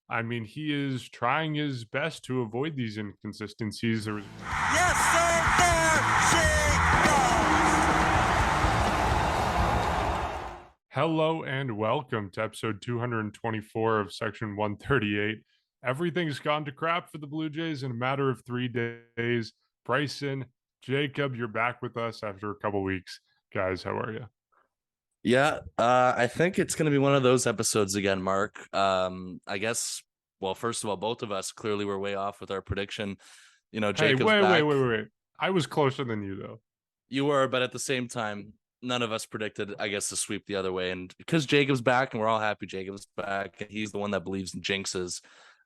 I mean, he is trying his best to avoid these inconsistencies. Yes, sir, there she goes. Hello and welcome to episode 224 of section 138. Everything's gone to crap for the Blue Jays in a matter of 3 days. Bryson, Jacob, you're back with us after a couple weeks. Guys, how are you? Yeah, I think it's going to be one of those episodes again, Mark. I guess, well, first of all, both of us clearly were way off with our prediction. Hey, Jacob's wait, wait, back. wait, wait, wait. I was closer than you, though. You were, but at the same time, none of us predicted, I guess, to sweep the other way. And because Jacob's back and we're all happy Jacob's back, and he's the one that believes in jinxes,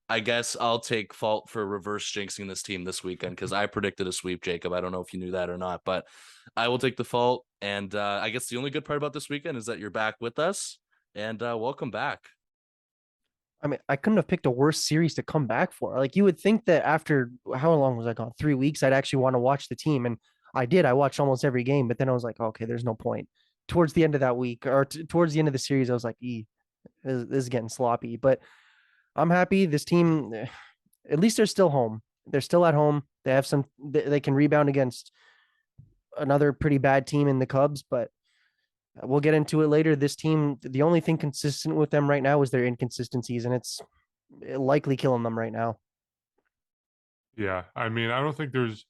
I guess I'll take fault for reverse jinxing this team this weekend because I predicted a sweep, Jacob. I don't know if you knew that or not, but I will take the fault. And I guess the only good part about this weekend is that you're back with us, and welcome back. I mean, I couldn't have picked a worse series to come back for. Like, you would think that after how long was I gone? 3 weeks, I'd actually want to watch the team. And I did. I watched almost every game, but then I was like, okay, there's no point. Towards the end of that week or towards the end of the series, I was like, this is getting sloppy. But I'm happy. This team, at least they're still home. They're still at home. They have they can rebound against another pretty bad team in the Cubs, but we'll get into it later. This team, the only thing consistent with them right now is their inconsistencies, and it's likely killing them right now. Yeah, I mean, I don't think there's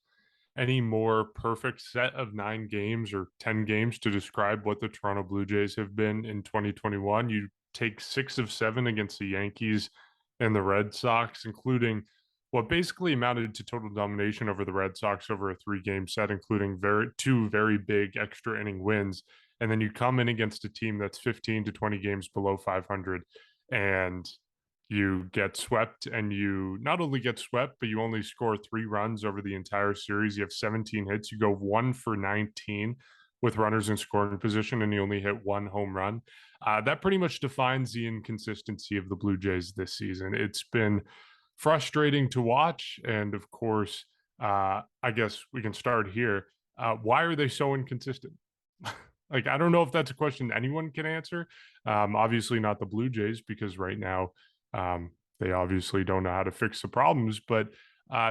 any more perfect set of 9 games or 10 games to describe what the Toronto Blue Jays have been in 2021. You take 6 of 7 against the Yankees and the Red Sox, including what basically amounted to total domination over the Red Sox over a 3 game set, including two very big extra inning wins. And then you come in against a team that's 15 to 20 games below 500 and you get swept, and you not only get swept, but you only score 3 runs over the entire series. You have 17 hits. You go 1 for 19 with runners in scoring position, and you only hit 1 home run. That pretty much defines the inconsistency of the Blue Jays this season. It's been frustrating to watch. And of course, I guess we can start here. Why are they so inconsistent? Like, I don't know if that's a question anyone can answer. Obviously, not the Blue Jays, because right now, they obviously don't know how to fix the problems, but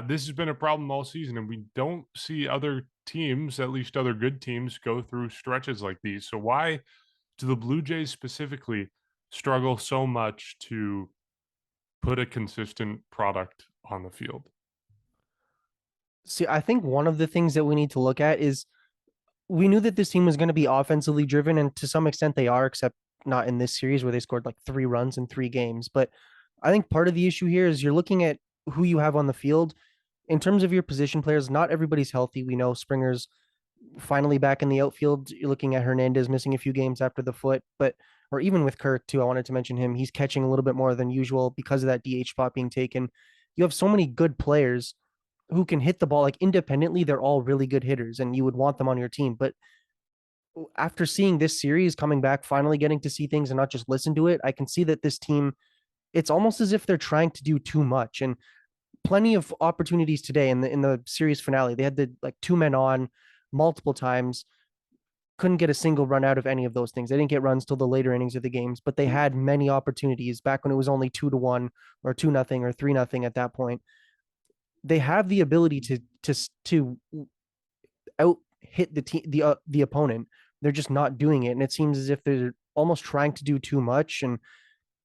this has been a problem all season, and we don't see other teams, at least other good teams, go through stretches like these. So why do the Blue Jays specifically struggle so much to put a consistent product on the field? See, I think one of the things that we need to look at is we knew that this team was going to be offensively driven, and to some extent they are, except not in this series where they scored like 3 runs in 3 games. But I think part of the issue here is you're looking at who you have on the field in terms of your position players. Not everybody's healthy. We know Springer's finally back in the outfield. You're looking at Hernandez missing a few games after the foot, but or even with Kirk too. I wanted to mention him. He's catching a little bit more than usual because of that DH spot being taken. You have so many good players who can hit the ball like independently. They're all really good hitters, and you would want them on your team. But after seeing this series, coming back, finally getting to see things and not just listen to it, I can see that this team, it's almost as if they're trying to do too much. And plenty of opportunities today in the series finale. They had the like 2 men on multiple times, couldn't get a single run out of any of those things. They didn't get runs till the later innings of the games, but they had many opportunities back when it was only 2-1 or 2-0 or 3-0 at that point. They have the ability to out hit the opponent. They're just not doing it, and it seems as if they're almost trying to do too much. And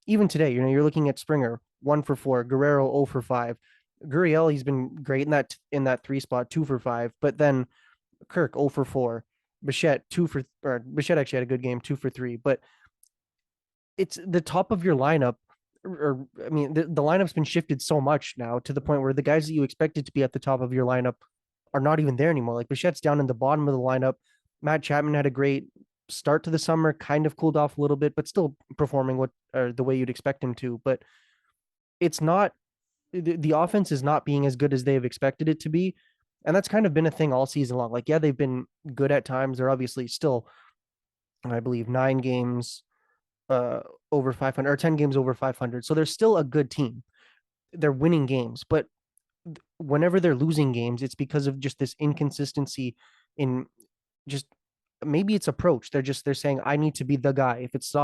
even today, you're looking at Springer 1 for 4, Guerrero 0 for 5, Gurriel, he's been great in that 3 spot, 2 for 5, but then Kirk 0 for 4, Bichette actually had a good game, 2 for 3, but it's the top of your lineup. Or I mean, the lineup's been shifted so much now to the point where the guys that you expected to be at the top of your lineup are not even there anymore. Like Bichette's down in the bottom of the lineup. Matt Chapman had a great start to the summer, kind of cooled off a little bit, but still performing the way you'd expect him to. But it's not the offense is not being as good as they've expected it to be. And that's kind of been a thing all season long. Like, yeah, they've been good at times. They're obviously still, I believe, 9 games over 500 or 10 games over 500. So they're still a good team. They're winning games, but whenever they're losing games, it's because of just this inconsistency in just maybe it's approach. They're saying, I need to be the guy. If it's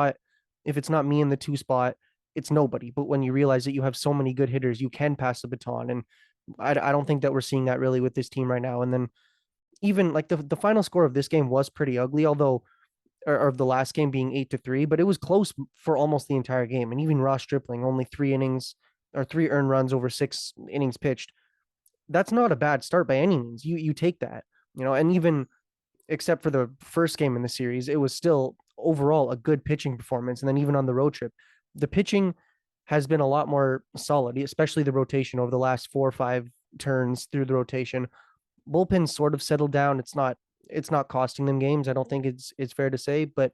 not me in the 2 spot, it's nobody. But when you realize that you have so many good hitters, you can pass the baton. And I don't think that we're seeing that really with this team right now. And then even like the final score of this game was pretty ugly, although or of the last game being 8-3, but it was close for almost the entire game. And even Ross Stripling, only 3 innings or 3 earned runs over 6 innings pitched. That's not a bad start by any means. You take that, and even except for the first game in the series, it was still overall a good pitching performance. And then even on the road trip, the pitching has been a lot more solid, especially the rotation over the last 4 or 5 turns through the rotation. Bullpen sort of settled down. It's not costing them games. I don't think it's fair to say, but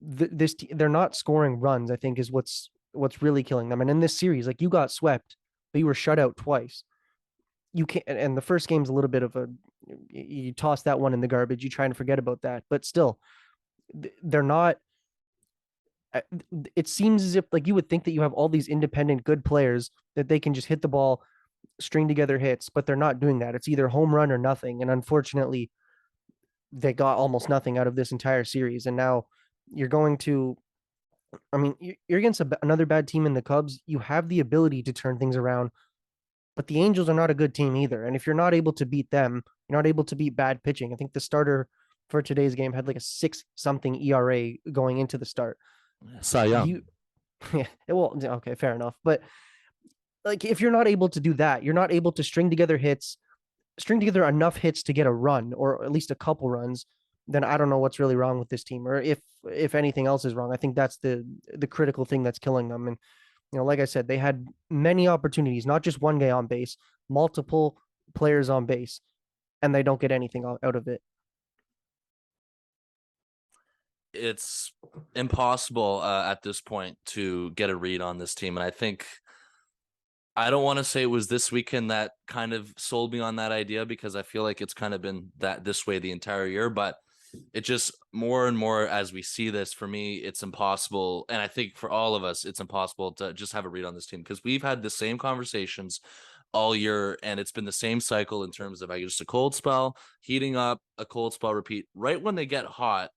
they're not scoring runs, I think, is what's really killing them. And in this series, like, you got swept, but you were shut out twice. You can't, and the first game's a little bit of you toss that one in the garbage. You try and forget about that, but still, they're not. It seems as if, like, you would think that you have all these independent good players that they can just hit the ball, string together hits, but they're not doing that. It's either home run or nothing. And unfortunately, they got almost nothing out of this entire series. And now you're going to, I mean, you're against another bad team in the Cubs. You have the ability to turn things around, but the Angels are not a good team either. And if you're not able to beat them, you're not able to beat bad pitching. I think the starter for today's game had like a 6-something ERA going into the start. Cy Young. Yeah, well, okay, fair enough. But like, if you're not able to do that, you're not able to string together enough hits to get a run or at least a couple runs, then I don't know what's really wrong with this team, or if anything else is wrong. I think that's the critical thing that's killing them. And like I said, they had many opportunities, not just one guy on base, multiple players on base, and they don't get anything out of it. It's impossible at this point to get a read on this team. And I think, I don't want to say it was this weekend that kind of sold me on that idea, because I feel like it's kind of been this way the entire year, but it just more and more as we see this, for me, it's impossible. And I think for all of us, it's impossible to just have a read on this team, because we've had the same conversations all year, and it's been the same cycle in terms of, I guess, a cold spell, heating up, a cold spell, repeat. Right when they get hot,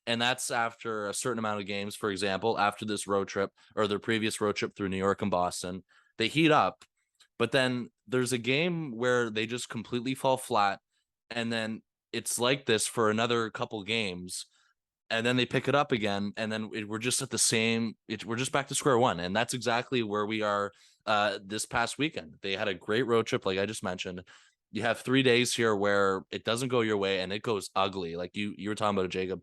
and that's after a certain amount of games, for example, after this road trip or their previous road trip through New York and Boston, they heat up, but then there's a game where they just completely fall flat. And then it's like this for another couple games, and then they pick it up again. And then we're just at the same, we're just back to square one. And that's exactly where we are this past weekend. They had a great road trip, like I just mentioned. You have 3 days here where it doesn't go your way and it goes ugly. Like you were talking about it, Jacob.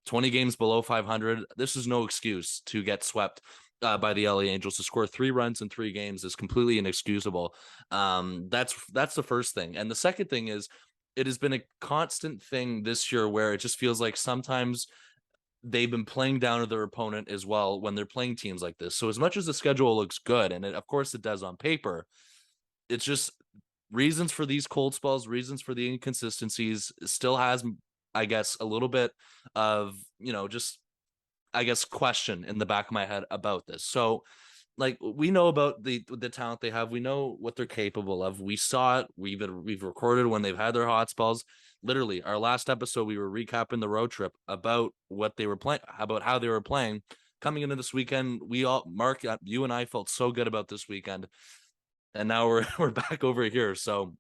20 games below 500. This is no excuse to get swept by the LA Angels. To score 3 runs in 3 games is completely inexcusable. That's the first thing. And the second thing is, it has been a constant thing this year where it just feels like sometimes they've been playing down to their opponent as well when they're playing teams like this. So as much as the schedule looks good, and of course it does on paper, it's just reasons for these cold spells, reasons for the inconsistencies. Still has, I guess, a little bit of, just, I guess, question in the back of my head about this. So, like, we know about the talent they have. We know what they're capable of. We saw it. We've recorded when they've had their hot spells. Literally, our last episode, we were recapping the road trip about what they were playing, about how they were playing. Coming into this weekend, we all, Mark, you and I felt so good about this weekend, and now we're back over here. So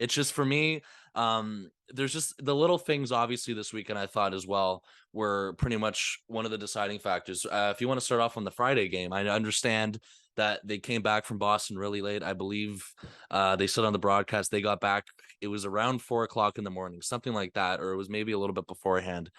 it's just, for me, there's just the little things, obviously, this weekend I thought as well were pretty much one of the deciding factors. If you want to start off on the Friday game, I understand that they came back from Boston really late. I believe they said on the broadcast they got back, it was around 4 o'clock in the morning, something like that, or it was maybe a little bit beforehand.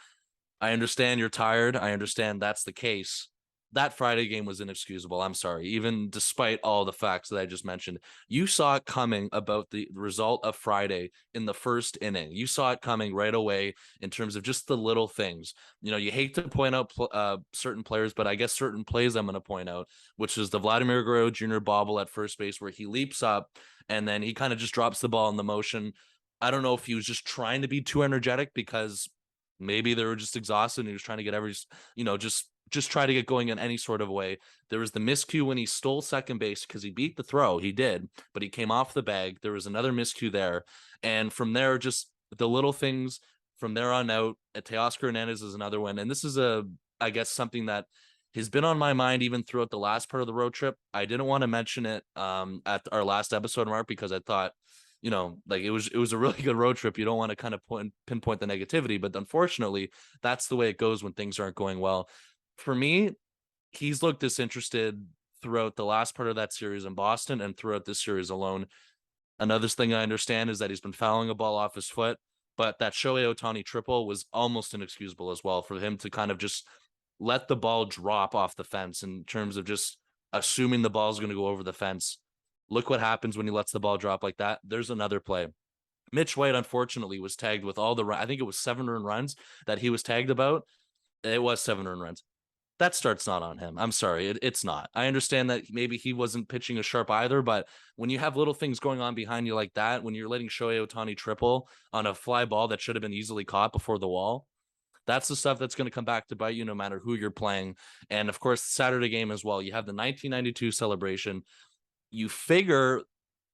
I understand you're tired. I understand that's the case. That Friday game was inexcusable. I'm sorry. Even despite all the facts that I just mentioned, you saw it coming about the result of Friday in the first inning. You saw it coming right away in terms of just the little things. You hate to point out certain players, but I guess certain plays I'm going to point out, which is the Vladimir Guerrero Jr. bobble at first base where he leaps up and then he kind of just drops the ball in the motion. I don't know if he was just trying to be too energetic, because maybe they were just exhausted and he was trying to get just try to get going in any sort of way. There was the miscue when he stole second base because he beat the throw. He did, but he came off the bag. There was another miscue there. And from there, just the little things from there on out. Teoscar Hernandez is another one. And this is I guess something that He's been on my mind even throughout the last part of the road trip. I didn't want to mention it at our last episode, Mark, because I thought, like it was a really good road trip. You don't want to kind of pinpoint the negativity, but unfortunately, that's the way it goes when things aren't going well. For me, he's looked disinterested throughout the last part of that series in Boston and throughout this series alone. Another thing I understand is that he's been fouling a ball off his foot, but that Shohei Ohtani triple was almost inexcusable as well for him to kind of just let the ball drop off the fence in terms of just assuming the ball's going to go over the fence. Look what happens when he lets the ball drop like that. There's another play. Mitch White, unfortunately, was tagged with all the, I think it was 7 earned runs that he was tagged about. It was 7 earned runs. That start's not on him. I'm sorry. It's not. I understand that maybe he wasn't pitching a sharp either, but when you have little things going on behind you like that, when you're letting Shohei Ohtani triple on a fly ball that should have been easily caught before the wall, that's the stuff that's going to come back to bite you no matter who you're playing. And of course, Saturday game as well. You have the 1992 celebration. You figure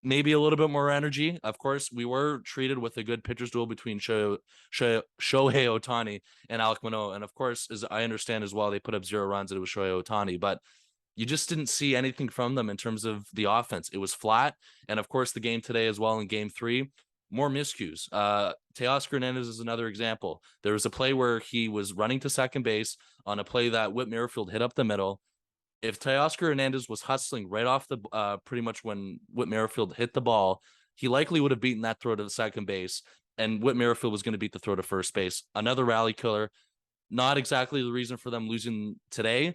maybe a little bit more energy. Of course, we were treated with a good pitcher's duel between Shohei Ohtani and Alek Manoah. And of course, as I understand as well, they put up 0 runs and it was Shohei Ohtani. But you just didn't see anything from them in terms of the offense. It was flat. And of course, the game today as well in game 3, more miscues. Teoscar Hernandez is another example. There was a play where he was running to second base on a play that Whit Merrifield hit up the middle. If Teoscar Hernandez was hustling right off the pretty much when Whit Merrifield hit the ball, he likely would have beaten that throw to the second base, and Whit Merrifield was going to beat the throw to first base. Another rally killer. Not exactly the reason for them losing today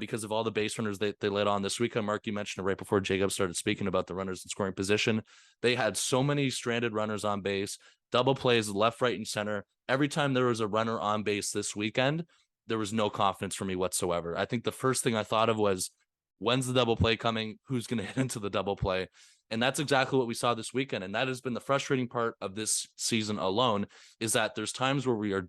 because of all the base runners they let on this weekend. Mark, you mentioned it right before Jacob started speaking about the runners in scoring position. They had so many stranded runners on base, double plays left, right, and center. Every time there was a runner on base this weekend, there was no confidence for me whatsoever. I think the first thing I thought of was, when's the double play coming? Who's going to hit into the double play? And that's exactly what we saw this weekend. And that has been the frustrating part of this season alone, is that there's times where we are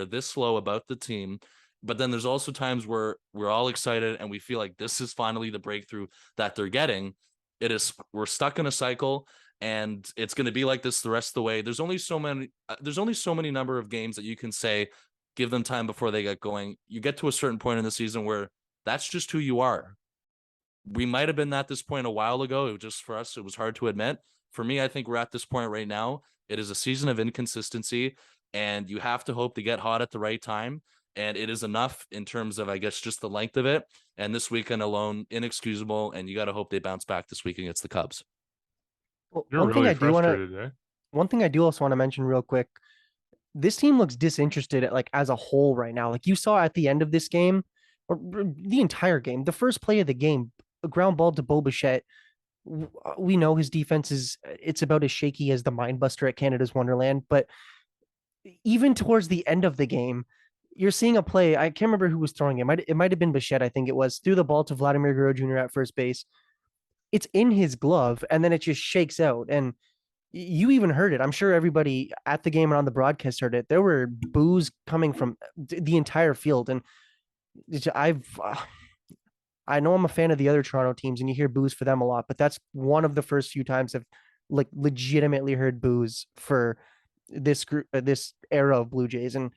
this slow about the team, but then there's also times where we're all excited and we feel like this is finally the breakthrough that they're getting. We're stuck in a cycle, and it's going to be like this the rest of the way. There's only so many number of games that you can say, give them time before they get going. You get to a certain point in the season where that's just who you are. We might have been at this point a while ago. It was just, for us, it was hard to admit. For me, I think we're at this point right now. It is a season of inconsistency, and you have to hope to get hot at the right time. And it is enough in terms of, I guess, just the length of it. And this weekend alone, inexcusable. And you got to hope they bounce back this week against the Cubs. Well, You're really frustrated, eh? one thing I do also want to mention real quick. This team looks disinterested as a whole right now. Like you saw at the end of this game, or the entire game, the first play of the game, a ground ball to Bo Bichette. We know his defense it's about as shaky as the mind buster at Canada's Wonderland. But even towards the end of the game, you're seeing a play. I can't remember who was throwing it. It might have been Bichette, I think it was, threw the ball to Vladimir Guerrero Jr. at first base. It's in his glove, and then it just shakes out. And you even heard it. I'm sure everybody at the game and on the broadcast heard it. There were boos coming from the entire field. And I know I'm a fan of the other Toronto teams, and you hear boos for them a lot, but that's one of the first few times I've legitimately heard boos for this group, this era of Blue Jays. And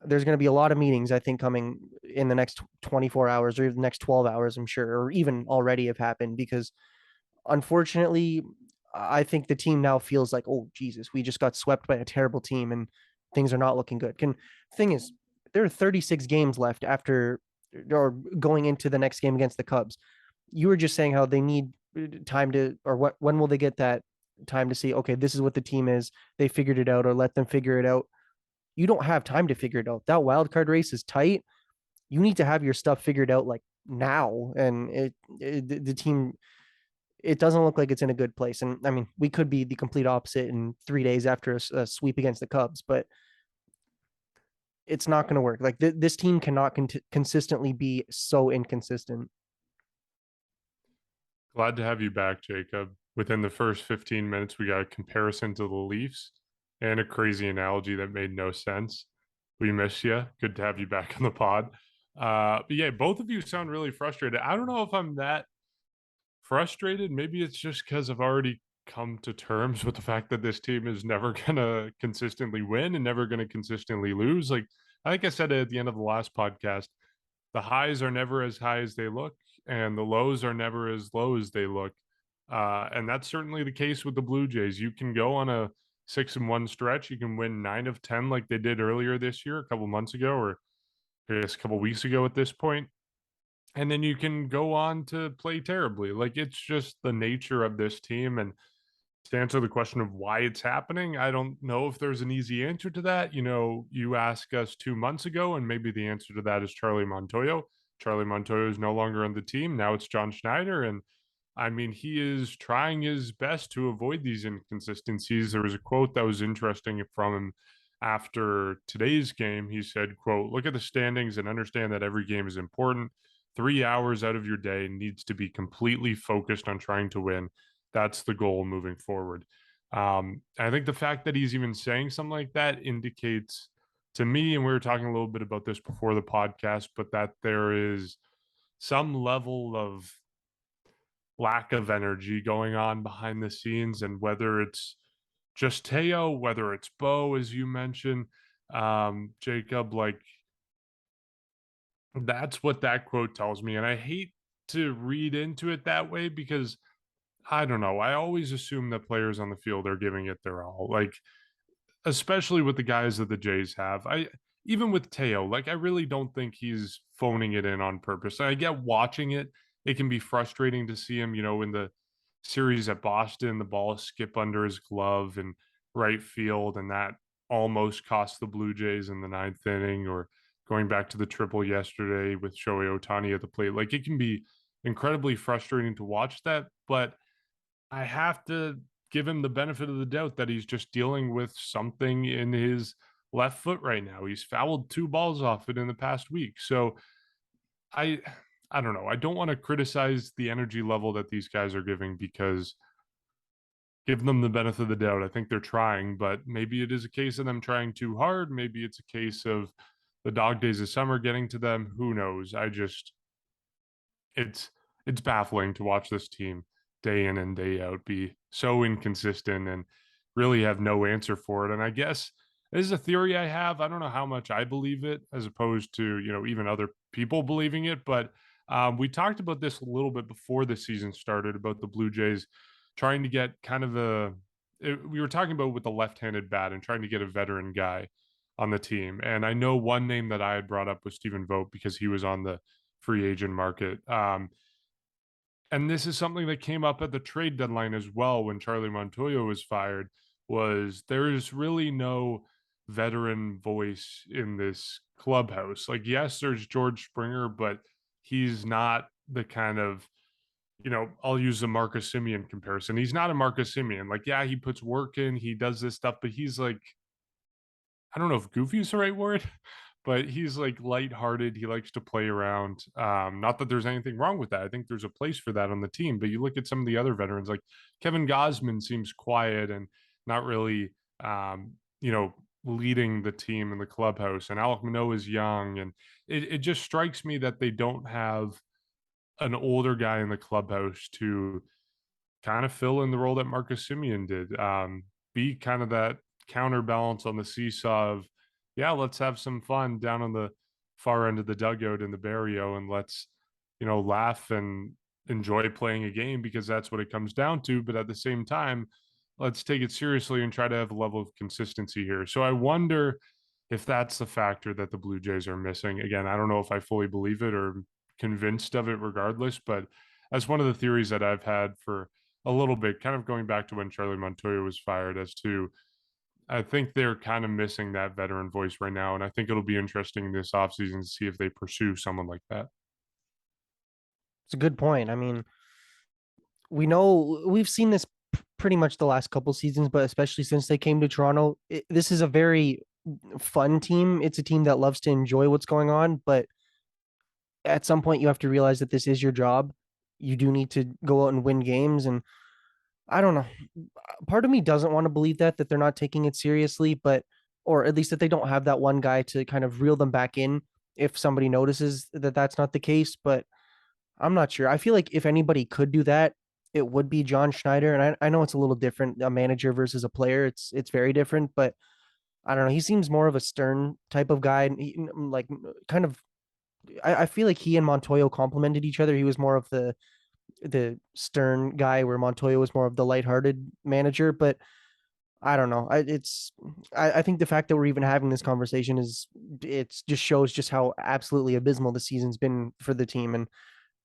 there's going to be a lot of meetings, I think, coming in the next 24 hours or even the next 12 hours, I'm sure, or even already have happened, because unfortunately, I think the team now feels like, oh, Jesus, we just got swept by a terrible team and things are not looking good. Thing is, there are 36 games left after or going into the next game against the Cubs. You were just saying how they need time to, or when will they get that time to see, okay, this is what the team is. They figured it out, or let them figure it out. You don't have time to figure it out. That wild card race is tight. You need to have your stuff figured out now. And the team, it doesn't look like it's in a good place. And I mean, we could be the complete opposite in 3 days after a sweep against the Cubs, but it's not going to work. This team cannot consistently be so inconsistent. Glad to have you back, Jacob. Within the first 15 minutes, we got a comparison to the Leafs and a crazy analogy that made no sense. We miss you. Good to have you back on the pod. But yeah, both of you sound really frustrated. I don't know if I'm that frustrated. Maybe it's just because I've already come to terms with the fact that this team is never going to consistently win and never going to consistently lose. Like I said at the end of the last podcast, the highs are never as high as they look, and the lows are never as low as they look. And that's certainly the case with the Blue Jays. You can go on a 6-1 stretch. You can win 9 of 10 like they did earlier this year, a couple months ago, or I guess a couple weeks ago at this point. And then you can go on to play terribly. Like it's just the nature of this team. And to answer the question of why it's happening, I don't know if there's an easy answer to that. You asked us 2 months ago, and maybe the answer to that is Charlie Montoyo. Charlie Montoyo is no longer on the team. Now it's John Schneider. And I mean, he is trying his best to avoid these inconsistencies. There was a quote that was interesting from him after today's game. He said, quote, "Look at the standings and understand that every game is important. 3 hours out of your day needs to be completely focused on trying to win. That's the goal moving forward." I think the fact that he's even saying something like that indicates to me, and we were talking a little bit about this before the podcast, but that there is some level of lack of energy going on behind the scenes, and whether it's just Teo, whether it's Bo, as you mentioned, Jacob, like that's what that quote tells me. And I hate to read into it that way because I don't know. I always assume that players on the field are giving it their all. Like especially with the guys that the Jays have. I even with Teo, like I really don't think he's phoning it in on purpose. I get watching it; it can be frustrating to see him, in the series at Boston, the ball skip under his glove in right field, and that almost cost the Blue Jays in the ninth inning. Or going back to the triple yesterday with Shohei Ohtani at the plate, like it can be incredibly frustrating to watch that, but I have to give him the benefit of the doubt that he's just dealing with something in his left foot right now. He's fouled 2 balls off it in the past week. So I I don't know. I don't want to criticize the energy level that these guys are giving because give them the benefit of the doubt. I think they're trying, but maybe it is a case of them trying too hard. Maybe it's a case of the dog days of summer getting to them. Who knows? It's it's baffling to watch this team day in and day out be so inconsistent and really have no answer for it. And I guess this is a theory I have. I don't know how much I believe it as opposed to, even other people believing it. But we talked about this a little bit before the season started about the Blue Jays trying to get kind of we were talking about with the left-handed bat and trying to get a veteran guy on the team. And I know one name that I had brought up was Stephen Vogt because he was on the free agent market. And this is something that came up at the trade deadline as well when Charlie Montoyo was fired, was there is really no veteran voice in this clubhouse. Like, yes, there's George Springer, but he's not the kind of, I'll use the Marcus Semien comparison. He's not a Marcus Semien. Like, yeah, he puts work in, he does this stuff, but he's like, I don't know if goofy is the right word, but he's like lighthearted. He likes to play around. Not that there's anything wrong with that. I think there's a place for that on the team. But you look at some of the other veterans, like Kevin Gosman seems quiet and not really, leading the team in the clubhouse. And Alek Manoah is young. And it just strikes me that they don't have an older guy in the clubhouse to kind of fill in the role that Marcus Semien did. Be kind of that counterbalance on the seesaw of, yeah, let's have some fun down on the far end of the dugout in the barrio, and let's, laugh and enjoy playing a game because that's what it comes down to. But at the same time, let's take it seriously and try to have a level of consistency here. So I wonder if that's the factor that the Blue Jays are missing. Again, I don't know if I fully believe it or convinced of it regardless, but that's one of the theories that I've had for a little bit, kind of going back to when Charlie Montoyo was fired, as to I think they're kind of missing that veteran voice right now. And I think it'll be interesting this offseason to see if they pursue someone like that. It's a good point. I mean, we know we've seen this pretty much the last couple seasons, but especially since they came to Toronto, this is a very fun team. It's a team that loves to enjoy what's going on, but at some point you have to realize that this is your job. You do need to go out and win games. And I don't know. Part of me doesn't want to believe that they're not taking it seriously, but or at least that they don't have that one guy to kind of reel them back in if somebody notices that that's not the case. But I'm not sure. I feel like if anybody could do that, it would be John Schneider. And I know it's a little different, a manager versus a player. It's very different, but I don't know. He seems more of a stern type of guy, and like kind of I feel like he and Montoyo complemented each other. He was more of the stern guy, where Montoyo was more of the lighthearted manager. But I don't know. I think the fact that we're even having this conversation is it's just shows just how absolutely abysmal the season's been for the team. And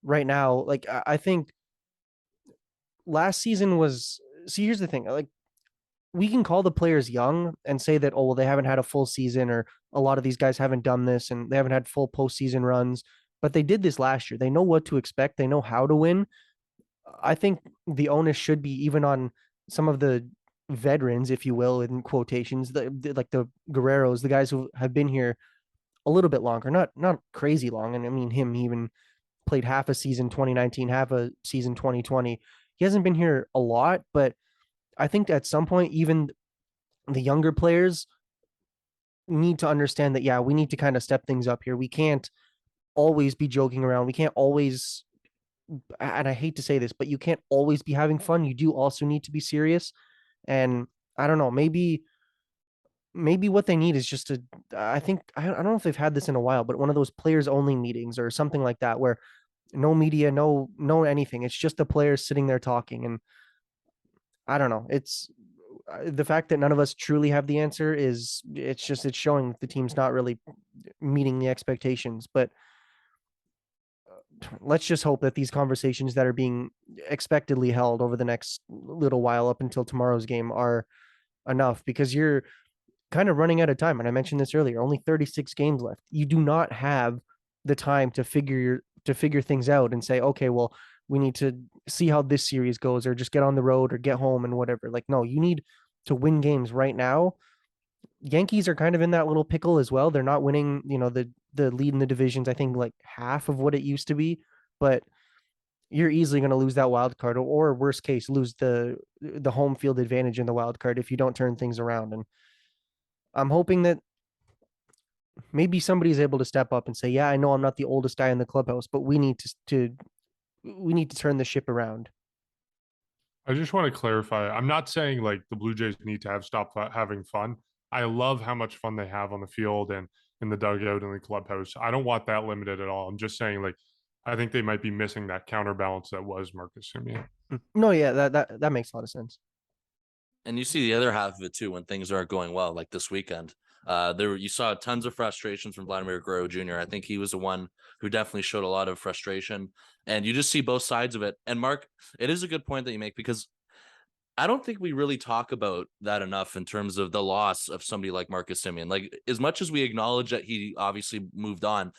right now, like I think last season was. See, here's the thing. Like we can call the players young and say that, oh, well, they haven't had a full season, or a lot of these guys haven't done this and they haven't had full postseason runs, but they did this last year. They know what to expect. They know how to win. I think the onus should be even on some of the veterans, if you will, in quotations, like the Guerreros, the guys who have been here a little bit longer, not crazy long. And I mean, he even played half a season 2019, half a season 2020. He hasn't been here a lot, but I think at some point, even the younger players need to understand that, yeah, we need to kind of step things up here. We can't always be joking around. We can't always, and I hate to say this, but you can't always be having fun. You do also need to be serious. And I don't know, maybe what they need is just to, I think, I don't know if they've had this in a while, but one of those players only meetings or something like that, where no media, no anything. It's just the players sitting there talking. And I don't know. It's the fact that none of us truly have the answer is it's showing the team's not really meeting the expectations. But let's just hope that these conversations that are being expectedly held over the next little while up until tomorrow's game are enough, because you're kind of running out of time. And I mentioned this earlier, only 36 games left. You do not have the time to figure things out and say, okay, well, we need to see how this series goes, or just get on the road or get home and whatever. Like, no, you need to win games right now. Yankees are kind of in that little pickle as well. They're not winning, the lead in the divisions, I think like half of what it used to be, but you're easily going to lose that wild card, or worst case, lose the home field advantage in the wild card if you don't turn things around. And I'm hoping that maybe somebody's able to step up and say, yeah, I know I'm not the oldest guy in the clubhouse, but we need to turn the ship around. I just want to clarify. I'm not saying like the Blue Jays need to stop having fun. I love how much fun they have on the field and in the dugout and the clubhouse. I don't want that limited at all. I'm just saying like I think they might be missing that counterbalance that was Marcus Semien. No, yeah, that makes a lot of sense. And you see the other half of it too when things aren't going well, like this weekend. You saw tons of frustrations from Vladimir Guerrero Jr. I think he was the one who definitely showed a lot of frustration, and you just see both sides of it. And Mark, it is a good point that you make, because I don't think we really talk about that enough in terms of the loss of somebody like Marcus Semien. Like, as much as we acknowledge that he obviously moved on,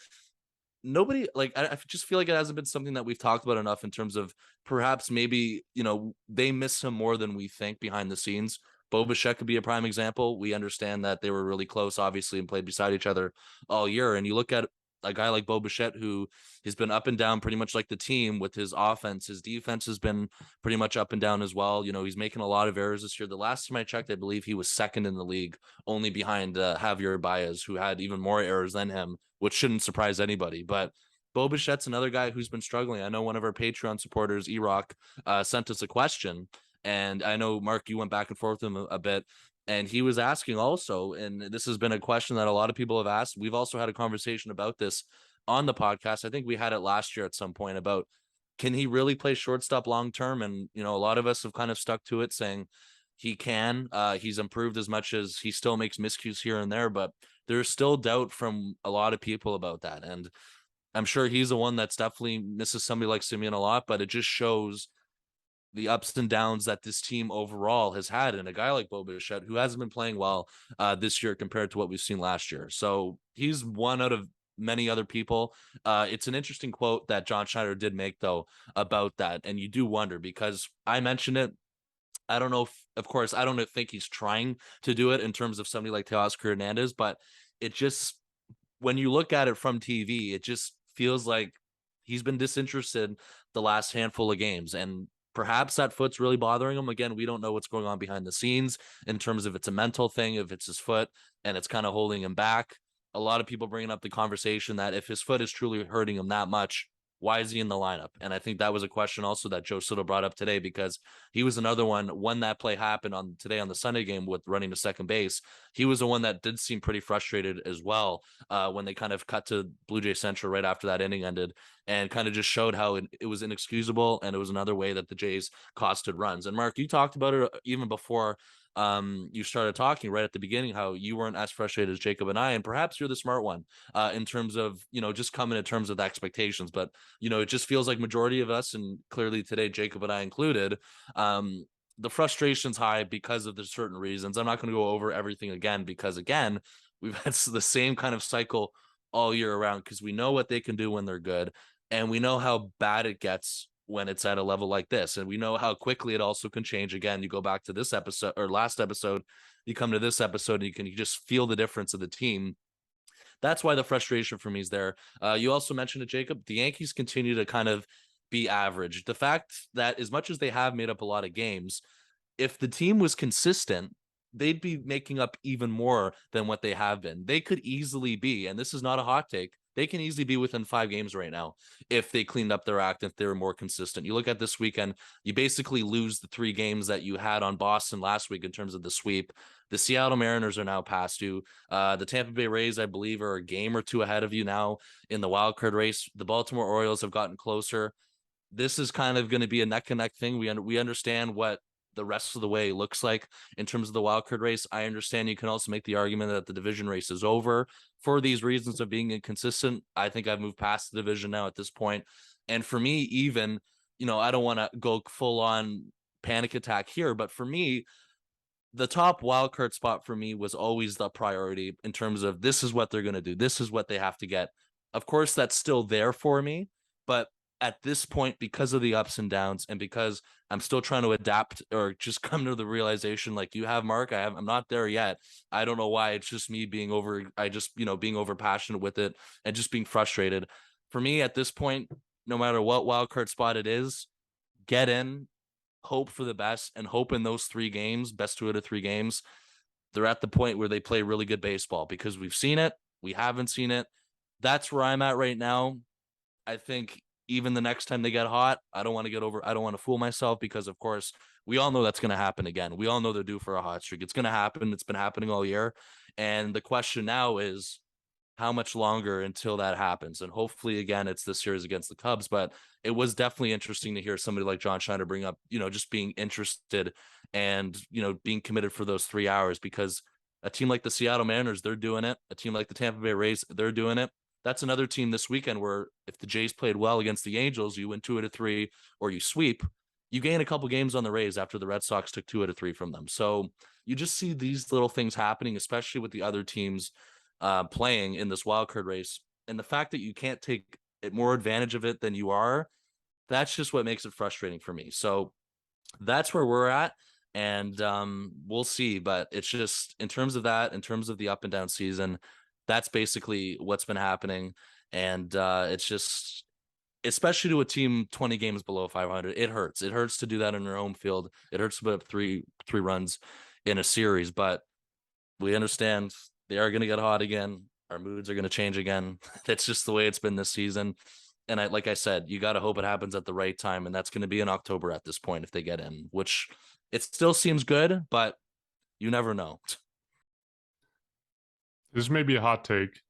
nobody, like, I just feel like it hasn't been something that we've talked about enough in terms of perhaps maybe, they miss him more than we think behind the scenes. Bo Bichette could be a prime example. We understand that they were really close, obviously, and played beside each other all year. And you look at a guy like Bo Bichette, who has been up and down pretty much like the team with his offense. His defense has been pretty much up and down as well. He's making a lot of errors this year. The last time I checked, I believe he was second in the league, only behind Javier Baez, who had even more errors than him, which shouldn't surprise anybody. But Bo Bichette's another guy who's been struggling. I know one of our Patreon supporters, E-Rock, sent us a question. And I know, Mark, you went back and forth with him a bit. And he was asking also, and this has been a question that a lot of people have asked. We've also had a conversation about this on the podcast. I think we had it last year at some point about, can he really play shortstop long term? And, a lot of us have kind of stuck to it, saying he can. He's improved as much as he still makes miscues here and there, but there's still doubt from a lot of people about that. And I'm sure he's the one that's definitely misses somebody like Semien a lot, but it just shows the ups and downs that this team overall has had, and a guy like Bo Bichette, who hasn't been playing well this year compared to what we've seen last year. So he's one out of many other people. It's an interesting quote that John Schneider did make, though, about that. And you do wonder, because I mentioned it. I don't know if, of course, I don't think he's trying to do it in terms of somebody like Teoscar Hernandez, but it just, when you look at it from TV, it just feels like he's been disinterested the last handful of games. And perhaps that foot's really bothering him. Again, we don't know what's going on behind the scenes in terms of it's a mental thing, if it's his foot and it's kind of holding him back. A lot of people bringing up the conversation that if his foot is truly hurting him that much, Why is he in the lineup? And I think that was a question also that Joe Soto brought up today, because he was another one when that play happened on the Sunday game with running to second base. He was the one that did seem pretty frustrated as well when they kind of cut to Blue Jay Central right after that inning ended, and kind of just showed how it was inexcusable, and it was another way that the Jays costed runs. And Mark, you talked about it even before you started talking right at the beginning, how you weren't as frustrated as Jacob and I, and perhaps you're the smart one in terms of, just coming in terms of the expectations. But, it just feels like majority of us, and clearly today, Jacob and I included, the frustration's high because of the certain reasons. I'm not going to go over everything again, because again, we've had the same kind of cycle all year around, because we know what they can do when they're good, and we know how bad it gets when it's at a level like this. And we know how quickly it also can change. Again, you go back to this episode or last episode, you come to this episode, and you just feel the difference of the team. That's why the frustration for me is there. You also mentioned it, Jacob. The Yankees continue to kind of be average. The fact that as much as they have made up a lot of games, if the team was consistent, they'd be making up even more than what they have been. They could easily be, and this is not a hot take, they can easily be within 5 games right now if they cleaned up their act, if they were more consistent. You look at this weekend, you basically lose the 3 games that you had on Boston last week in terms of the sweep. The Seattle Mariners are now past you. The Tampa Bay Rays, I believe, are a game or 2 ahead of you now in the wild card race. The Baltimore Orioles have gotten closer. This is kind of going to be a neck and neck thing. We understand what the rest of the way looks like in terms of the wild card race. I understand you can also make the argument that the division race is over for these reasons of being inconsistent. I think I've moved past the division now at this point. And for me, even, I don't want to go full on panic attack here, but for me, the top wild card spot for me was always the priority in terms of this is what they're going to do. This is what they have to get. Of course, that's still there for me, but at this point, because of the ups and downs, and because I'm still trying to adapt or just come to the realization like you have, Mark, I'm not there yet. I don't know why. It's just me being being over passionate with it and just being frustrated. For me at this point, no matter what wild card spot it is, get in, hope for the best, and hope in those 3 games, best 2 out of 3 games, they're at the point where they play really good baseball, because we've seen it, we haven't seen it. That's where I'm at right now. I think even the next time they get hot, I don't want to fool myself, because of course we all know that's going to happen again. We all know they're due for a hot streak. It's going to happen. It's been happening all year. And the question now is how much longer until that happens? And hopefully again, it's this series against the Cubs, but it was definitely interesting to hear somebody like John Schneider bring up, just being interested and, being committed for those 3 hours, because a team like the Seattle Mariners, they're doing it. A team like the Tampa Bay Rays, they're doing it. That's another team this weekend where if the Jays played well against the Angels, you win 2 out of 3 or you sweep, you gain a couple games on the Rays after the Red Sox took 2 out of 3 from them. So you just see these little things happening, especially with the other teams playing in this wild card race. And the fact that you can't take more advantage of it than you are, that's just what makes it frustrating for me. So that's where we're at. And we'll see. But it's just in terms of that, in terms of the up and down season, that's basically what's been happening. And it's just, especially to a team 20 games below 500, it hurts. It hurts to do that in your home field. It hurts to put up three runs in a series. But we understand they are going to get hot again. Our moods are going to change again. That's just the way it's been this season. And like I said, you got to hope it happens at the right time. And that's going to be in October at this point if they get in, which it still seems good, but you never know. This may be a hot take,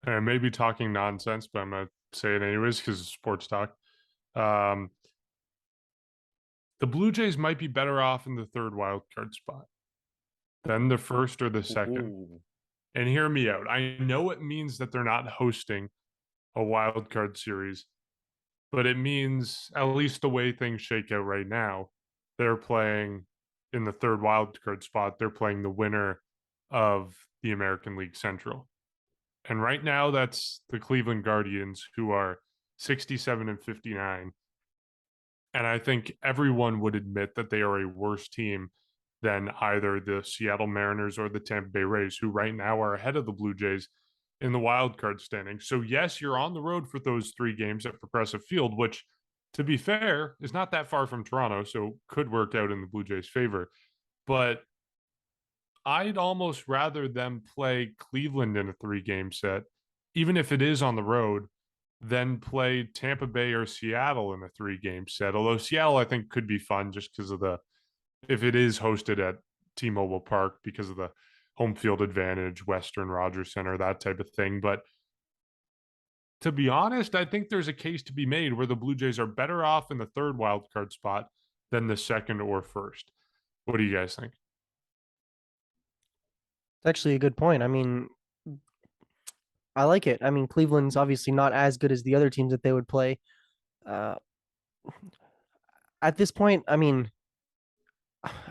and I may be talking nonsense, but I'm going to say it anyways because it's sports talk. The Blue Jays might be better off in the 3rd wild card spot than the 1st or the 2nd. Ooh. And hear me out. I know it means that they're not hosting a wild card series, but it means, at least the way things shake out right now, they're playing in the 3rd wild card spot. They're playing the winner of the American League Central. And right now, that's the Cleveland Guardians, who are 67 and 59. And I think everyone would admit that they are a worse team than either the Seattle Mariners or the Tampa Bay Rays, who right now are ahead of the Blue Jays in the wild card standing. So yes, you're on the road for those 3 games at Progressive Field, which, to be fair, is not that far from Toronto, so could work out in the Blue Jays' favor. But I'd almost rather them play Cleveland in a 3-game set, even if it is on the road, then play Tampa Bay or Seattle in a 3-game set. Although Seattle, I think, could be fun just because of if it is hosted at T-Mobile Park because of the home field advantage, Western Rogers Center, that type of thing. But to be honest, I think there's a case to be made where the Blue Jays are better off in the third wild card spot than the second or first. What do you guys think? It's actually a good point. I mean, I like it. I mean, Cleveland's obviously not as good as the other teams that they would play. Uh, at this point, I mean,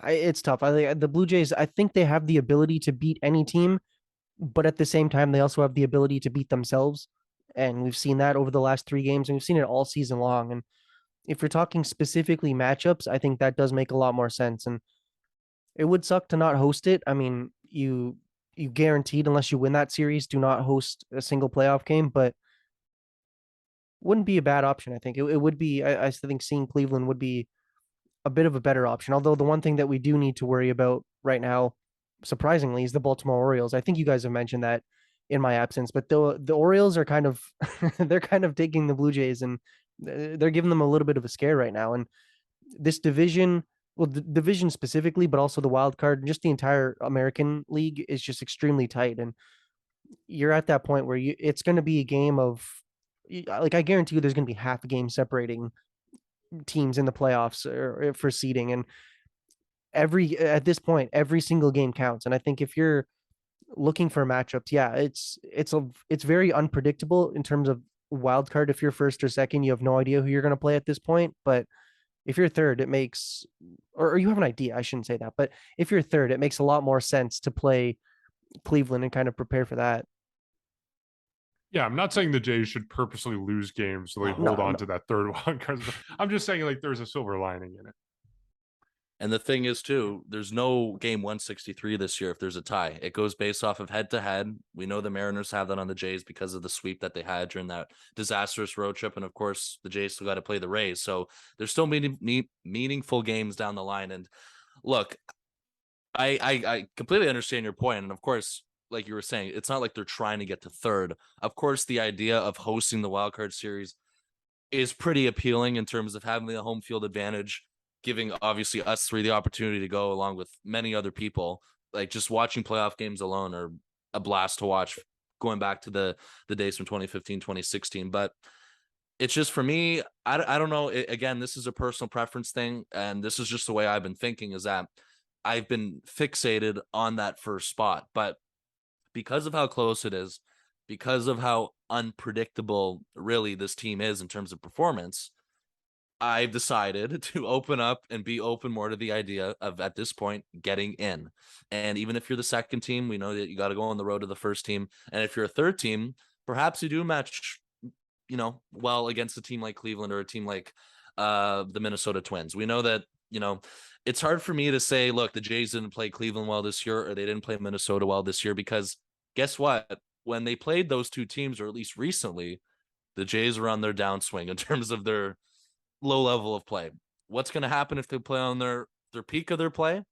it's tough. I think the Blue Jays, I think they have the ability to beat any team, but at the same time, they also have the ability to beat themselves. And we've seen that over the last 3 games, and we've seen it all season long. And if you're talking specifically matchups, I think that does make a lot more sense. And it would suck to not host it. I mean, you guaranteed, unless you win that series, do not host a single playoff game, but wouldn't be a bad option. I think it would be. I think seeing Cleveland would be a bit of a better option. Although the one thing that we do need to worry about right now, surprisingly, is the Baltimore Orioles. I think you guys have mentioned that in my absence, but the Orioles are kind of they're kind of taking the Blue Jays and they're giving them a little bit of a scare right now. And this division, well, the division specifically, but also the wild card and just the entire American League is just extremely tight. And you're at that point where it's going to be a game of like I guarantee you there's going to be half a game separating teams in the playoffs or for seeding. And every at this point every single game counts. And I think if you're looking for matchups, yeah, it's very unpredictable in terms of wild card. If you're first or second, you have no idea who you're going to play at this point. But if you're third, it makes, or you have an idea, I shouldn't say that, but if you're third, it makes a lot more sense to play Cleveland and kind of prepare for that. Yeah, I'm not saying the Jays should purposely lose games so they hold No, on no. to that third wild card. I'm just saying like there's a silver lining in it. And the thing is, too, there's no game 163 this year if there's a tie. It goes based off of head to head. We know the Mariners have that on the Jays because of the sweep that they had during that disastrous road trip. And of course, the Jays still got to play the Rays. So there's still meaningful games down the line. And look, I completely understand your point. And of course, like you were saying, it's not like they're trying to get to third. Of course, the idea of hosting the wild card series is pretty appealing in terms of having the home field advantage, giving obviously us three the opportunity to go along with many other people. Like just watching playoff games alone are a blast to watch, going back to the days from 2015, 2016. But it's just for me, I don't know. Again, this is a personal preference thing. And this is just the way I've been thinking, is that I've been fixated on that first spot. But because of how close it is, because of how unpredictable really this team is in terms of performance, I've decided to open up and be open more to the idea of, at this point, getting in. And even if you're the second team, we know that you got to go on the road to the first team. And if you're a third team, perhaps you do match, well against a team like Cleveland or a team like the Minnesota Twins. We know that, it's hard for me to say, look, the Jays didn't play Cleveland well this year, or they didn't play Minnesota well this year, because guess what? When they played those two teams, or at least recently, the Jays are on their downswing in terms of their low level of play. What's going to happen if they play on their peak of their play?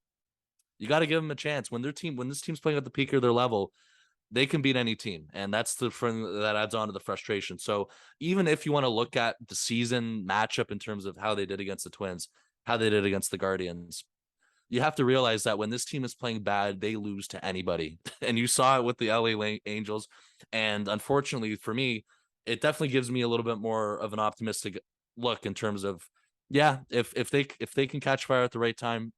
You got to give them a chance. When this team's playing at the peak of their level, they can beat any team, and that's the thing that adds on to the frustration. So even if you want to look at the season matchup in terms of how they did against the Twins, how they did against the Guardians, you have to realize that when this team is playing bad, they lose to anybody. And you saw it with the LA Angels. And unfortunately for me, it definitely gives me a little bit more of an optimistic look in terms of, yeah, if they can catch fire at the right time,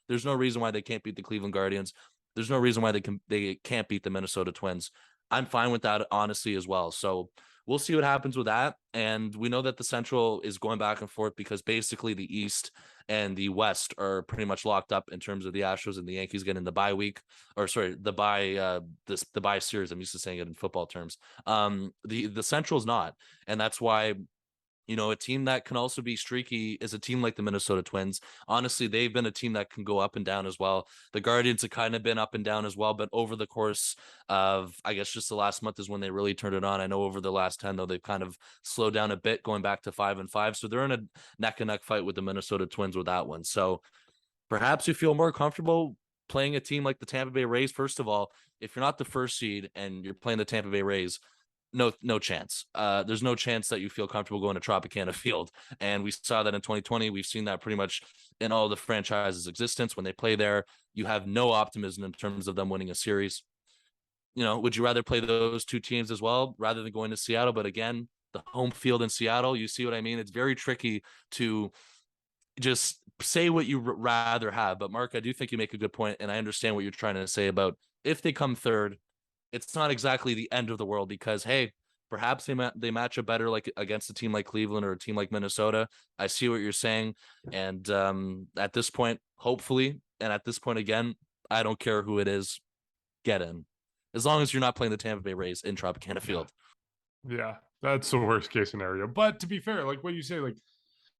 there's no reason why they can't beat the Cleveland Guardians. There's no reason why they can't beat the Minnesota Twins. I'm fine with that, honestly, as well. So we'll see what happens with that. And we know that the Central is going back and forth because basically the East and the West are pretty much locked up in terms of the Astros and the Yankees getting the bye week, or sorry, the bye series. I'm used to saying it in football terms. The Central's not, and that's why. A team that can also be streaky is a team like the Minnesota Twins. Honestly, they've been a team that can go up and down as well. The Guardians have kind of been up and down as well, but over the course of, I guess, just the last month is when they really turned it on. I know over the last 10, though, they've kind of slowed down a bit, going back to 5-5. So they're in a neck and neck fight with the Minnesota Twins with that one. So perhaps you feel more comfortable playing a team like the Tampa Bay Rays. First of all, if you're not the first seed and you're playing the Tampa Bay Rays, no chance. There's no chance that you feel comfortable going to Tropicana Field. And we saw that in 2020. We've seen that pretty much in all the franchises' existence. When they play there, you have no optimism in terms of them winning a series. Would you rather play those two teams as well rather than going to Seattle? But again, the home field in Seattle, you see what I mean? It's very tricky to just say what you rather have. But Mark, I do think you make a good point, and I understand what you're trying to say about if they come third, it's not exactly the end of the world because, hey, perhaps they match up better like against a team like Cleveland or a team like Minnesota. I see what you're saying, and at this point, hopefully, and at this point again, I don't care who it is, get in, as long as you're not playing the Tampa Bay Rays in Tropicana Field. Yeah, that's the worst case scenario. But to be fair, like what you say, like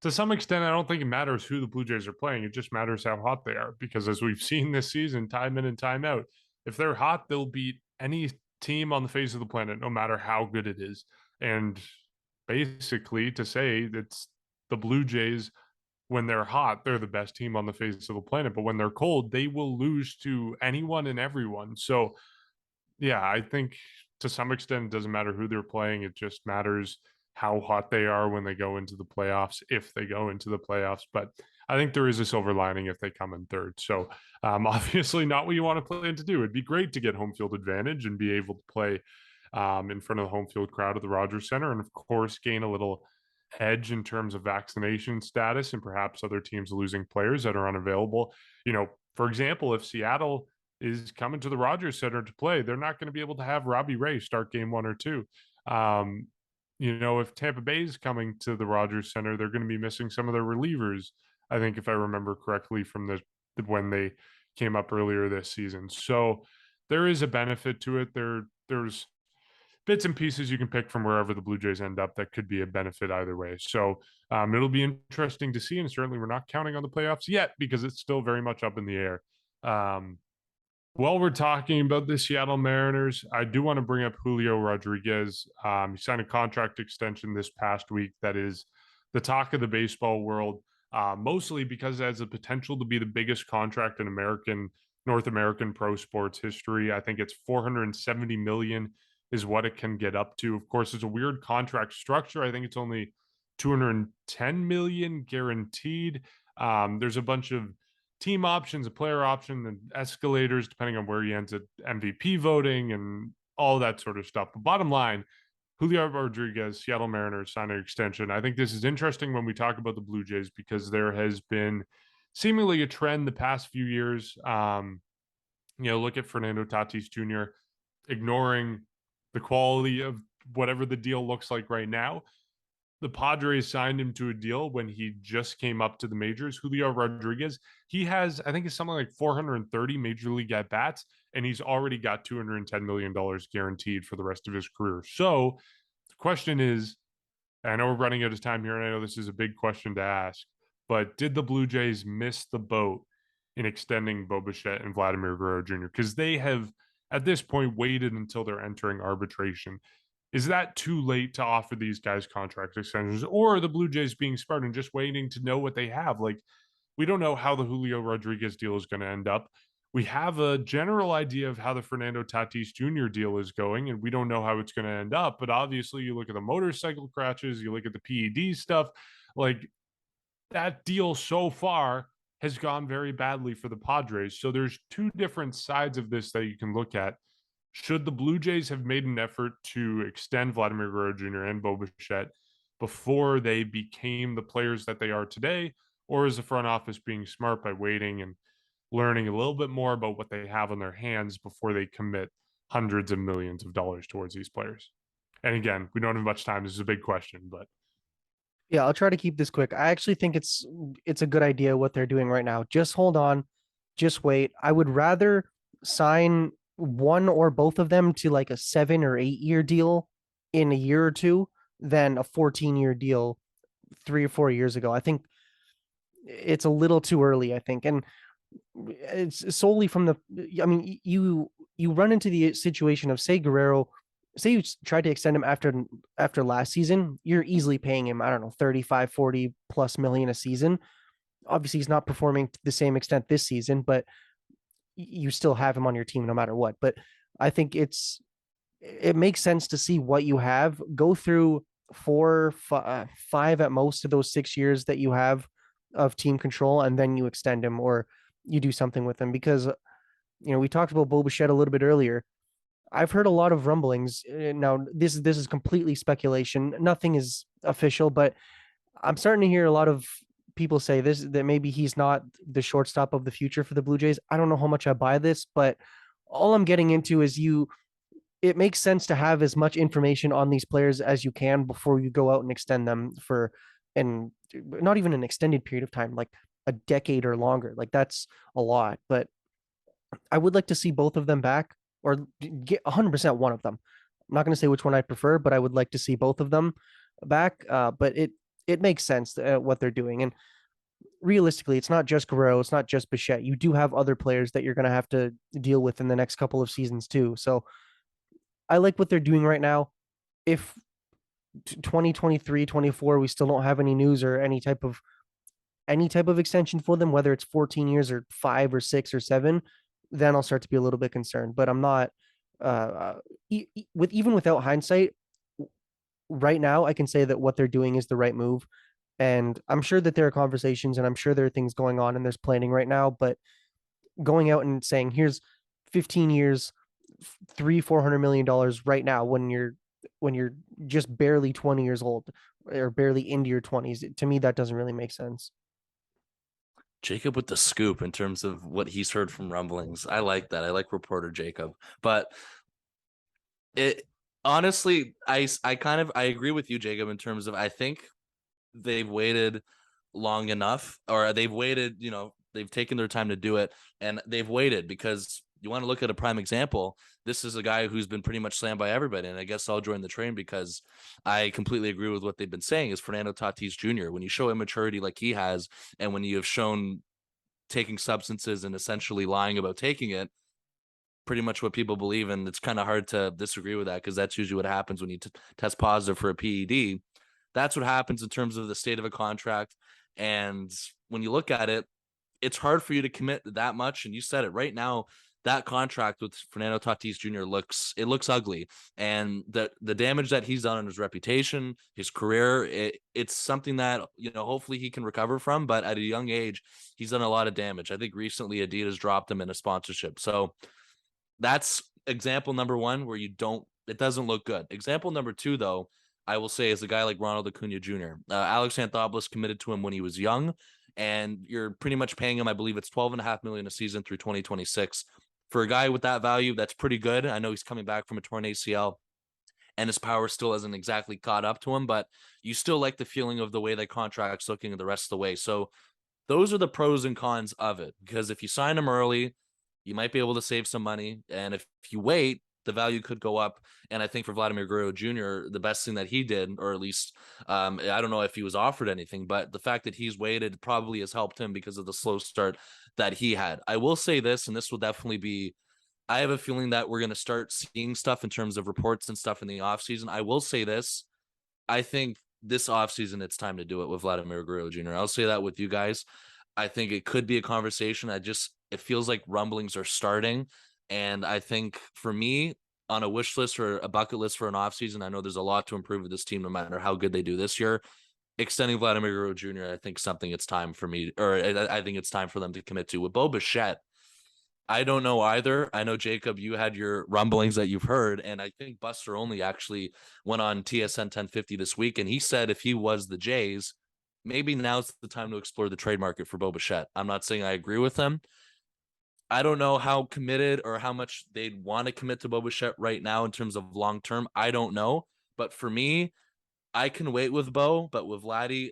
to some extent, I don't think it matters who the Blue Jays are playing. It just matters how hot they are. Because as we've seen this season, time in and time out, if they're hot, they'll beat any team on the face of the planet, no matter how good it is. And basically, to say it's the Blue Jays when they're hot, they're the best team on the face of the planet. But when they're cold, they will lose to anyone and everyone. So, yeah, I think to some extent, it doesn't matter who they're playing. It just matters how hot they are when they go into the playoffs, if they go into the playoffs. But I think there is a silver lining if they come in third. So obviously not what you want to plan to do. It'd be great to get home field advantage and be able to play in front of the home field crowd at the Rogers Center. And of course, gain a little edge in terms of vaccination status and perhaps other teams losing players that are unavailable. For example, if Seattle is coming to the Rogers Center to play, they're not going to be able to have Robbie Ray start game 1 or 2. If Tampa Bay is coming to the Rogers Center, they're going to be missing some of their relievers. I think if I remember correctly from when they came up earlier this season. So there is a benefit to it. There's bits and pieces you can pick from wherever the Blue Jays end up that could be a benefit either way. So it'll be interesting to see. And certainly we're not counting on the playoffs yet because it's still very much up in the air. While we're talking about the Seattle Mariners, I do want to bring up Julio Rodriguez. He signed a contract extension this past week that is the talk of the baseball world, mostly because it has the potential to be the biggest contract in North American pro sports history. I think it's $470 million is what it can get up to. Of course, it's a weird contract structure. I think it's only $210 million guaranteed. There's a bunch of team options, a player option, and escalators depending on where he ends at MVP voting and all that sort of stuff. But bottom line, Julio Rodriguez, Seattle Mariners signed an extension. I think this is interesting when we talk about the Blue Jays because there has been seemingly a trend the past few years. Look at Fernando Tatis Jr. ignoring the quality of whatever the deal looks like right now. The Padres signed him to a deal when he just came up to the majors. Julio Rodriguez, he has, I think it's something like 430 major league at bats, and he's already got $210 million guaranteed for the rest of his career. So the question is, I know we're running out of time here, and I know this is a big question to ask, but did the Blue Jays miss the boat in extending Bo Bichette and Vladimir Guerrero Jr.? Because they have, at this point, waited until they're entering arbitration. Is that too late to offer these guys contract extensions, or are the Blue Jays being smart and just waiting to know what they have? Like, we don't know how the Julio Rodriguez deal is going to end up. We have a general idea of how the Fernando Tatis Jr. deal is going, and we don't know how it's going to end up. But obviously, you look at the motorcycle crashes, you look at the PED stuff, like that deal so far has gone very badly for the Padres. So there's two different sides of this that you can look at. Should the Blue Jays have made an effort to extend Vladimir Guerrero Jr. and Bo Bichette before they became the players that they are today? Or is the front office being smart by waiting and learning a little bit more about what they have on their hands before they commit hundreds of millions of dollars towards these players? And again, we don't have much time. This is a big question, but Yeah, I'll try to keep this quick. I actually think it's a good idea what they're doing right now. Just hold on, just wait. I would rather sign one or both of them to like a 7 or 8 year deal in a year or two than a 14-year deal 3 or 4 years ago. I think it's a little too early, I think. And it's solely from you run into the situation of, say you tried to extend him after last season, you're easily paying him, I don't know, 35, 40 plus million a season. Obviously he's not performing to the same extent this season, but you still have him on your team no matter what. But I think it's it makes sense to see what you have. Go through five at most of those 6 years that you have of team control, and then you extend him or you do something with him. Because we talked about Bo Bichette a little bit earlier. I've heard a lot of rumblings. Now, this is completely speculation. Nothing is official, but I'm starting to hear a lot of people say this that maybe he's not the shortstop of the future for the Blue Jays. I don't know how much I buy this, but all I'm getting into is it makes sense to have as much information on these players as you can before you go out and extend them for and not even an extended period of time, like a decade or longer. Like that's a lot, but I would like to see both of them back or get 100% one of them. I'm not going to say which one I prefer, but I would like to see both of them back. But it makes sense what they're doing. And realistically, it's not just Guerrero, it's not just Bichette. You do have other players that you're going to have to deal with in the next couple of seasons too. So I like what they're doing right now. If 2023, 24, we still don't have any news or any type of extension for them, whether it's 14 years or 5 or 6 or 7, then I'll start to be a little bit concerned. But I'm not with even without hindsight. Right now, I can say that what they're doing is the right move, and I'm sure that there are conversations, and I'm sure there are things going on, and there's planning right now. But going out and saying, "Here's 15 years, 300-400 million dollars right now," when you're just barely 20 years old or barely into your 20s, to me that doesn't really make sense. Jacob with the scoop in terms of what he's heard from rumblings. I like that. I like reporter Jacob. But it honestly, I agree with you, Jacob, in terms of I think they've waited long enough, or they've waited, they've taken their time to do it, and they've waited because you want to look at a prime example. This is a guy who's been pretty much slammed by everybody, and I guess I'll join the train because I completely agree with what they've been saying. Is Fernando Tatis Jr. When you show immaturity like he has, and when you have shown taking substances and essentially lying about taking it, pretty much what people believe, and it's kind of hard to disagree with that because that's usually what happens when you test positive for a PED. That's what happens in terms of the state of a contract. And when you look at it, it's hard for you to commit that much. And you said it right now, that contract with Fernando Tatis Jr. looks ugly. And the damage that he's done on his reputation, his career, it's something that, hopefully he can recover from. But at a young age, he's done a lot of damage. I think recently Adidas dropped him in a sponsorship. So that's example number one where it doesn't look good. Example number two, though, I will say, is a guy like Ronald Acuna Jr. Alex Anthopoulos committed to him when he was young, and you're pretty much paying him, I believe it's $12.5 million a season through 2026. For a guy with that value, that's pretty good. I know he's coming back from a torn ACL, and his power still hasn't exactly caught up to him, but you still like the feeling of the way that contract's looking the rest of the way. So those are the pros and cons of it, because if you sign him early, you might be able to save some money. And if you wait, the value could go up. And I think for Vladimir Guerrero Jr., the best thing that he did, or at least I don't know if he was offered anything, but the fact that he's waited probably has helped him because of the slow start that he had. I will say this, and this will definitely be, I have a feeling that we're going to start seeing stuff in terms of reports and stuff in the offseason. I will say this. I think this offseason, it's time to do it with Vladimir Guerrero Jr. I'll say that with you guys. I think it could be a conversation. It feels like rumblings are starting. And I think for me, on a wish list or a bucket list for an offseason, I know there's a lot to improve with this team, no matter how good they do this year. Extending Vladimir Guerrero Jr., I think something it's time for me, or I think it's time for them to commit to. With Bo Bichette, I don't know either. I know, Jacob, you had your rumblings that you've heard, and I think Buster Only actually went on TSN 1050 this week, and he said if he was the Jays, maybe now's the time to explore the trade market for Bo Bichette. I'm not saying I agree with him. I don't know how committed or how much they'd want to commit to Bo Bichette right now in terms of long term. I don't know. But for me, I can wait with Bo, but with Vladdy,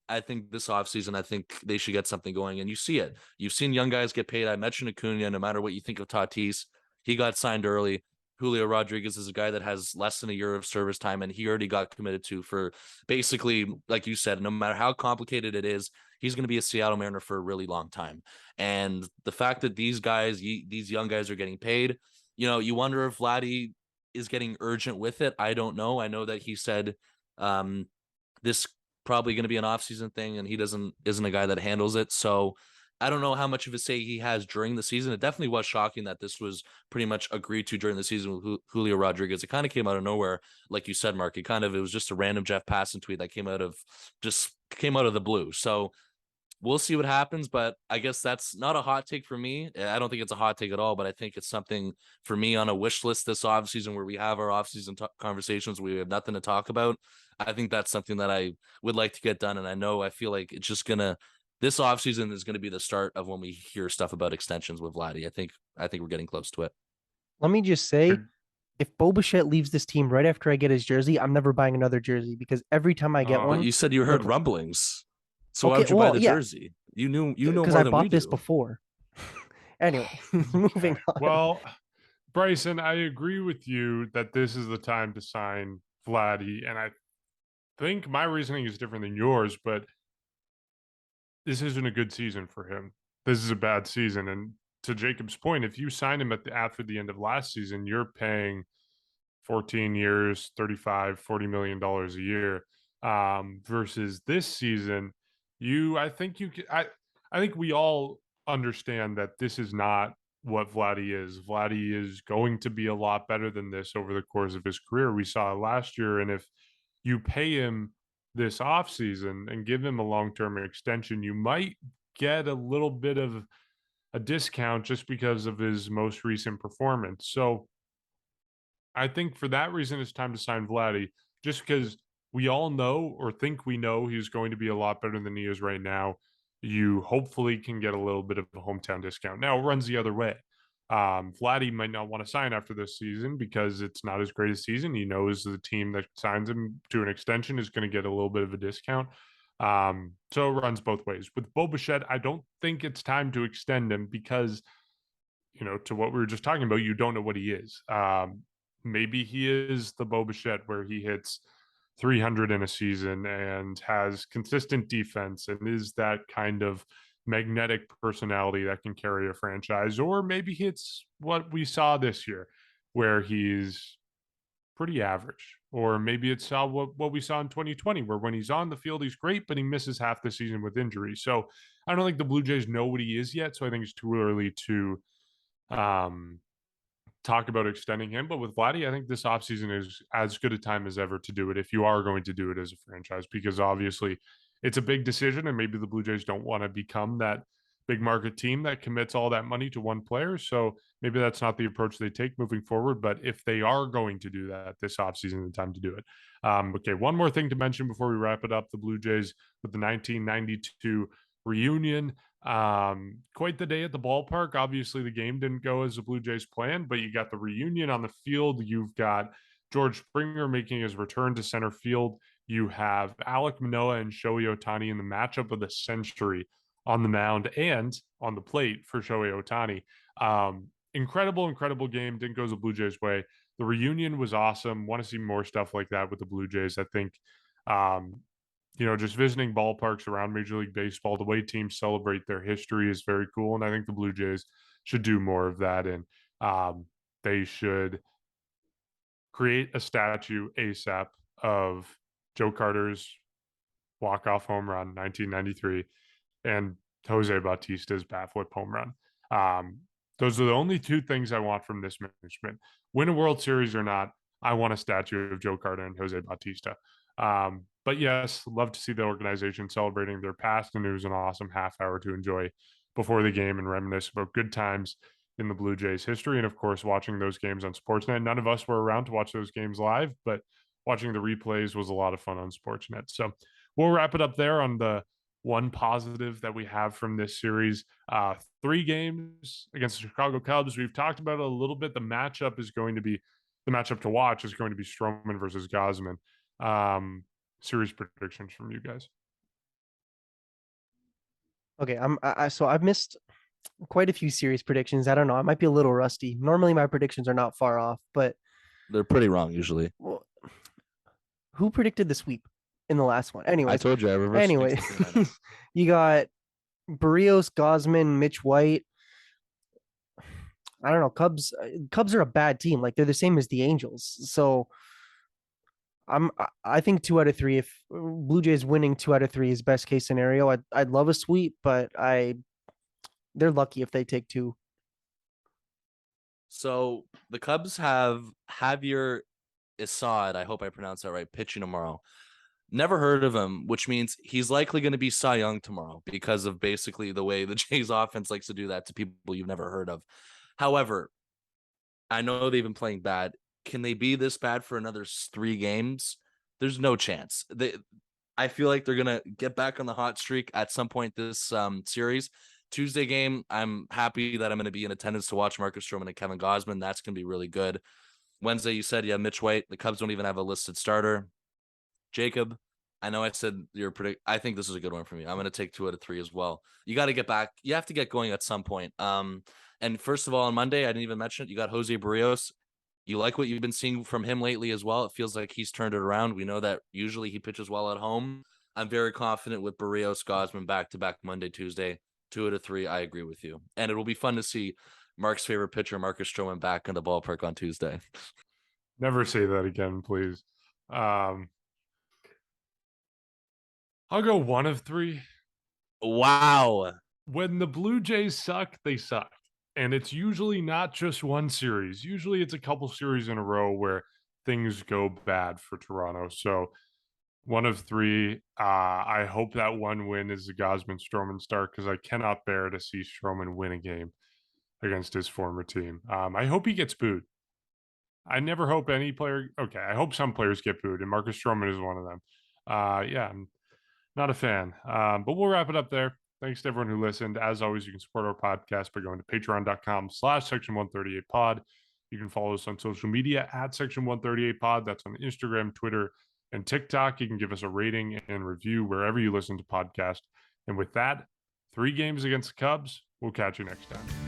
I think this offseason, I think they should get something going. And you see it. You've seen young guys get paid. I mentioned Acuna, no matter what you think of Tatis, he got signed early. Julio Rodriguez is a guy that has less than a year of service time, and he already got committed to for basically, like you said, no matter how complicated it is, he's going to be a Seattle Mariner for a really long time. And the fact that these young guys are getting paid, you wonder if Vladdy is getting urgent with it. I don't know. I know that he said this probably going to be an off-season thing, and he isn't a guy that handles it. So I don't know how much of a say he has during the season. It definitely was shocking that this was pretty much agreed to during the season with Julio Rodriguez. It kind of came out of nowhere, like you said, Mark. It was just a random Jeff Passan tweet that came out of the blue. So we'll see what happens, but I guess that's not a hot take for me. I don't think it's a hot take at all, but I think it's something for me on a wish list this offseason where we have our offseason conversations. We have nothing to talk about. I think that's something that I would like to get done. And I feel like it's just this offseason is going to be the start of when we hear stuff about extensions with Vladdy. I think we're getting close to it. Let me just say, if Bo Bichette leaves this team right after I get his jersey, I'm never buying another jersey because every time I get one. But you said you heard rumblings. So why Okay, would you buy the yeah, jersey? You know because more I than we bought this do. before. Anyway, moving on. Well, Bryson, I agree with you that this is the time to sign Vladdy, and I think my reasoning is different than yours, but this isn't a good season for him. This is a bad season, and to Jacob's point, if you sign him after the end of last season, you're paying 14 years, $40 million a year. Versus this season, I think we all understand that this is not what Vladdy is. Vladdy is going to be a lot better than this over the course of his career. We saw it last year, and if you pay him this offseason and give him a long-term extension, you might get a little bit of a discount just because of his most recent performance. So I think for that reason, it's time to sign Vladdy, just because we all know or think we know he's going to be a lot better than he is right now. You hopefully can get a little bit of a hometown discount. Now it runs the other way. Vladdy might not want to sign after this season because it's not as great a season. He knows the team that signs him to an extension is going to get a little bit of a discount. So it runs both ways. With Bo Bichette, I don't think it's time to extend him because, to what we were just talking about, you don't know what he is. Maybe he is the Bo Bichette where he hits 300 in a season and has consistent defense and is that kind of magnetic personality that can carry a franchise. Or maybe it's what we saw this year where he's pretty average. Or maybe it's what we saw in 2020 where when he's on the field, he's great, but he misses half the season with injury. So I don't think the Blue Jays know what he is yet. So I think it's too early to talk about extending him. But with Vladdy, I think this offseason is as good a time as ever to do it if you are going to do it as a franchise, because obviously it's a big decision and maybe the Blue Jays don't want to become that big market team that commits all that money to one player. So maybe that's not the approach they take moving forward. But if they are going to do that this offseason, the time to do it. Okay, one more thing to mention before we wrap it up. The Blue Jays with the 1992 reunion. Quite the day at the ballpark. Obviously, the game didn't go as the Blue Jays planned, but you got the reunion on the field. You've got George Springer making his return to center field. You have Alek Manoah and Shohei Ohtani in the matchup of the century on the mound and on the plate for Shohei Ohtani. Incredible game. Didn't go the Blue Jays' way. The reunion was awesome. Want to see more stuff like that with the Blue Jays. I think just visiting ballparks around Major League Baseball, the way teams celebrate their history is very cool. And I think the Blue Jays should do more of that. And they should create a statue ASAP of Joe Carter's walk-off home run, 1993, and Jose Bautista's bat flip home run. Those are the only two things I want from this management. Win a World Series or not, I want a statue of Joe Carter and Jose Bautista. But yes, love to see the organization celebrating their past, and it was an awesome half hour to enjoy before the game and reminisce about good times in the Blue Jays history. And of course, watching those games on Sportsnet. None of us were around to watch those games live, but watching the replays was a lot of fun on Sportsnet. So we'll wrap it up there on the one positive that we have from this series. 3 games against the Chicago Cubs. We've talked about it a little bit. The matchup to watch is going to be Stroman versus Gausman. Series predictions from you guys. Okay, so I've missed quite a few series predictions. I don't know. I might be a little rusty. Normally my predictions are not far off, but they're pretty wrong usually. Well, who predicted the sweep in the last one? Anyways, I told you. Anyway, you got Barrios, Gausman, Mitch White. I don't know. Cubs are a bad team. Like they're the same as the Angels. So I think 2 out of 3. If Blue Jays winning 2 out of 3 is best case scenario, I'd love a sweep, but I They're lucky if they take 2. So the Cubs have Javier Assad, I hope I pronounced that right, pitching tomorrow. Never heard of him, which means he's likely going to be Cy Young tomorrow because of basically the way the Jays offense likes to do that to people you've never heard of. However, I know they've been playing bad. Can they be this bad for another 3 games? There's no chance. I feel like they're going to get back on the hot streak at some point this series. Tuesday game, I'm happy that I'm going to be in attendance to watch Marcus Stroman and Kevin Gausman. That's going to be really good. Wednesday, you said, yeah, Mitch White. The Cubs don't even have a listed starter. Jacob, I know I said I think this is a good one for me. I'm going to take 2 out of 3 as well. You got to get back. You have to get going at some point. And first of all, on Monday, I didn't even mention it. You got Jose Barrios. You like what you've been seeing from him lately as well. It feels like he's turned it around. We know that usually he pitches well at home. I'm very confident with Barrios, Gausman back-to-back Monday, Tuesday. 2 out of 3. I agree with you. And it will be fun to see Mark's favorite pitcher, Marcus Stroman, back in the ballpark on Tuesday. Never say that again, please. I'll go 1 of 3. Wow. When the Blue Jays suck, they suck. And it's usually not just one series. Usually it's a couple series in a row where things go bad for Toronto. So 1 of 3. I hope that one win is the Gausman Stroman start because I cannot bear to see Stroman win a game against his former team. I hope he gets booed. I never hope any player. Okay, I hope some players get booed, and Marcus Stroman is one of them. Yeah, I'm not a fan. But we'll wrap it up there. Thanks to everyone who listened. As always, you can support our podcast by going to patreon.com/section138pod. You can follow us on social media at section138pod. That's on Instagram, Twitter, and TikTok. You can give us a rating and review wherever you listen to podcasts. And with that, 3 games against the Cubs. We'll catch you next time.